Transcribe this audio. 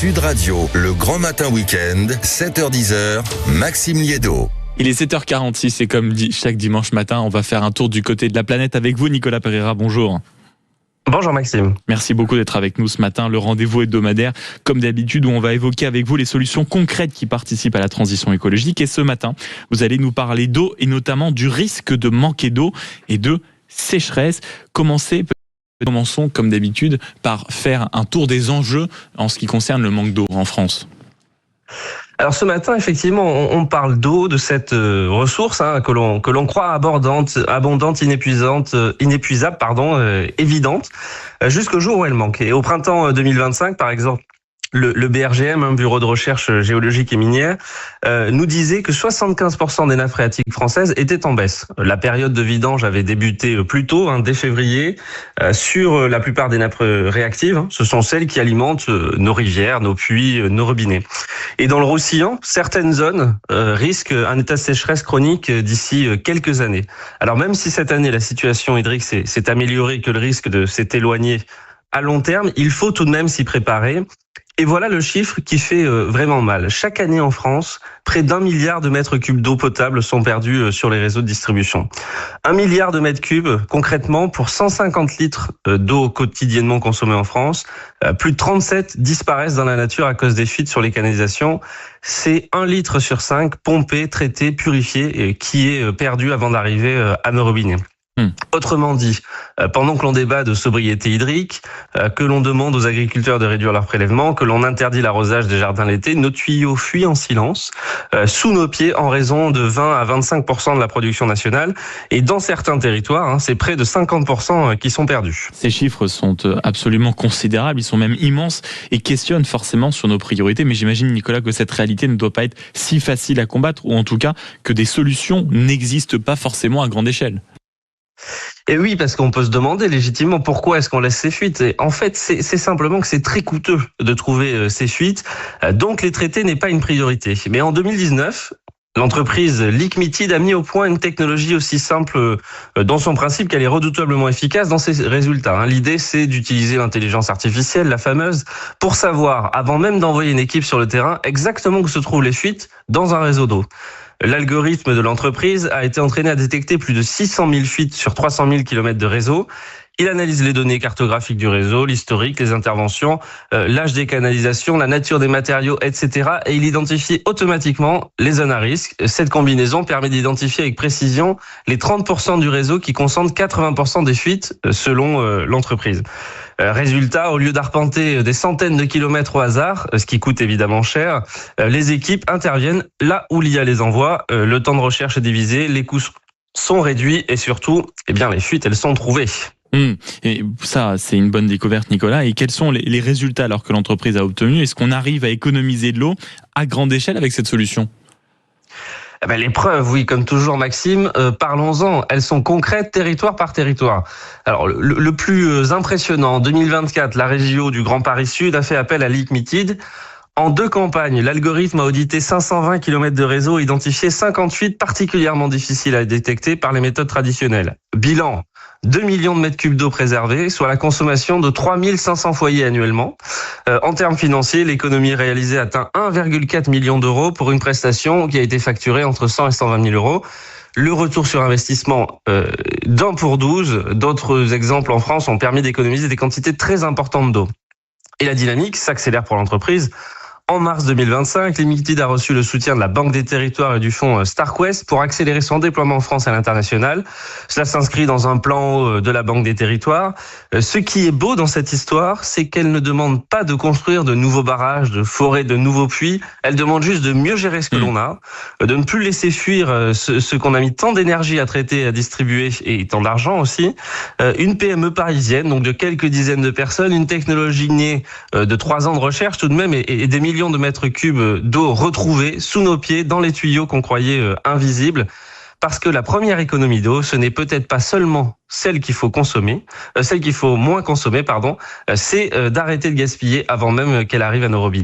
Sud Radio, le grand matin week-end, 7h-10h, Maxime Liédo. Il est 7h46 et comme dit chaque dimanche matin, on va faire un tour du côté de la planète avec vous, Nicolas Pereira. Bonjour. Bonjour Maxime. Merci beaucoup d'être avec nous ce matin. Le rendez-vous hebdomadaire, comme d'habitude, où on va évoquer avec vous les solutions concrètes qui participent à la transition écologique. Et ce matin, vous allez nous parler d'eau et notamment du risque de manquer d'eau et de sécheresse. Commençons, comme d'habitude, par faire un tour des enjeux en ce qui concerne le manque d'eau en France. Alors ce matin, effectivement, on parle d'eau, de cette ressource que l'on croit abondante, inépuisable, évidente, jusqu'au jour où elle manque. Et au printemps 2025, par exemple, le BRGM, Bureau de recherche géologique et minière, nous disait que 75% des nappes phréatiques françaises étaient en baisse. La période de vidange avait débuté plus tôt, dès février, sur la plupart des nappes réactives. Ce sont celles qui alimentent nos rivières, nos puits, nos robinets. Et dans le Roussillon, certaines zones risquent un état de sécheresse chronique d'ici quelques années. Alors même si cette année la situation hydrique s'est améliorée, que le risque s'est éloigné à long terme, il faut tout de même s'y préparer. Et voilà le chiffre qui fait vraiment mal. Chaque année en France, près d'1 milliard de mètres cubes d'eau potable sont perdus sur les réseaux de distribution. 1 milliard de mètres cubes, concrètement, pour 150 litres d'eau quotidiennement consommée en France. Plus de 37 disparaissent dans la nature à cause des fuites sur les canalisations. C'est 1 litre sur 5 pompé, traité, purifié et qui est perdu avant d'arriver à nos robinets. Autrement dit, pendant que l'on débat de sobriété hydrique, que l'on demande aux agriculteurs de réduire leurs prélèvements, que l'on interdit l'arrosage des jardins l'été, nos tuyaux fuient en silence sous nos pieds en raison de 20 à 25% de la production nationale. Et dans certains territoires, c'est près de 50% qui sont perdus. Ces chiffres sont absolument considérables, ils sont même immenses et questionnent forcément sur nos priorités. Mais j'imagine, Nicolas, que cette réalité ne doit pas être si facile à combattre, ou en tout cas que des solutions n'existent pas forcément à grande échelle. Et oui, parce qu'on peut se demander légitimement pourquoi est-ce qu'on laisse ces fuites. Et en fait, c'est simplement que c'est très coûteux de trouver ces fuites, donc les traiter n'est pas une priorité. Mais en 2019, l'entreprise Liquimity a mis au point une technologie aussi simple dans son principe qu'elle est redoutablement efficace dans ses résultats. L'idée, c'est d'utiliser l'intelligence artificielle, la fameuse, pour savoir, avant même d'envoyer une équipe sur le terrain, exactement où se trouvent les fuites dans un réseau d'eau. L'algorithme de l'entreprise a été entraîné à détecter plus de 600 000 fuites sur 300 000 km de réseau. Il analyse les données cartographiques du réseau, l'historique, les interventions, l'âge des canalisations, la nature des matériaux, etc. Et il identifie automatiquement les zones à risque. Cette combinaison permet d'identifier avec précision les 30% du réseau qui concentrent 80% des fuites selon l'entreprise. Résultat, au lieu d'arpenter des centaines de kilomètres au hasard, ce qui coûte évidemment cher, les équipes interviennent là où l'IA les envoie. Le temps de recherche est divisé, les coûts sont réduits et surtout, les fuites, elles sont trouvées. Et ça, c'est une bonne découverte, Nicolas. Et quels sont les résultats alors que l'entreprise a obtenu? Est-ce qu'on arrive à économiser de l'eau à grande échelle avec cette solution? Les preuves, oui, comme toujours Maxime, parlons-en. Elles sont concrètes, territoire par territoire. Alors, le plus impressionnant, en 2024, la région du Grand Paris Sud a fait appel à Liquimity. En 2 campagnes, l'algorithme a audité 520 km de réseau et identifié 58 particulièrement difficiles à détecter par les méthodes traditionnelles. Bilan, 2 millions de mètres cubes d'eau préservés, soit la consommation de 3500 foyers annuellement. En termes financiers, l'économie réalisée atteint 1,4 million d'euros pour une prestation qui a été facturée entre 100 et 120 000 euros. Le retour sur investissement d'1 pour 12. D'autres exemples en France ont permis d'économiser des quantités très importantes d'eau. Et la dynamique s'accélère pour l'entreprise. En mars 2025, Liquimity a reçu le soutien de la Banque des Territoires et du fonds StarQuest pour accélérer son déploiement en France et à l'international. Cela s'inscrit dans un plan de la Banque des Territoires. Ce qui est beau dans cette histoire, c'est qu'elle ne demande pas de construire de nouveaux barrages, de forer de nouveaux puits. Elle demande juste de mieux gérer ce que l'on a, de ne plus laisser fuir ce qu'on a mis tant d'énergie à traiter, à distribuer et tant d'argent aussi. Une PME parisienne, donc de quelques dizaines de personnes, une technologie née de 3 ans de recherche tout de même et des millions de mètres cubes d'eau retrouvés sous nos pieds dans les tuyaux qu'on croyait invisibles. Parce que la première économie d'eau, ce n'est peut-être pas seulement celle qu'il faut moins consommer, c'est d'arrêter de gaspiller avant même qu'elle arrive à nos robinets.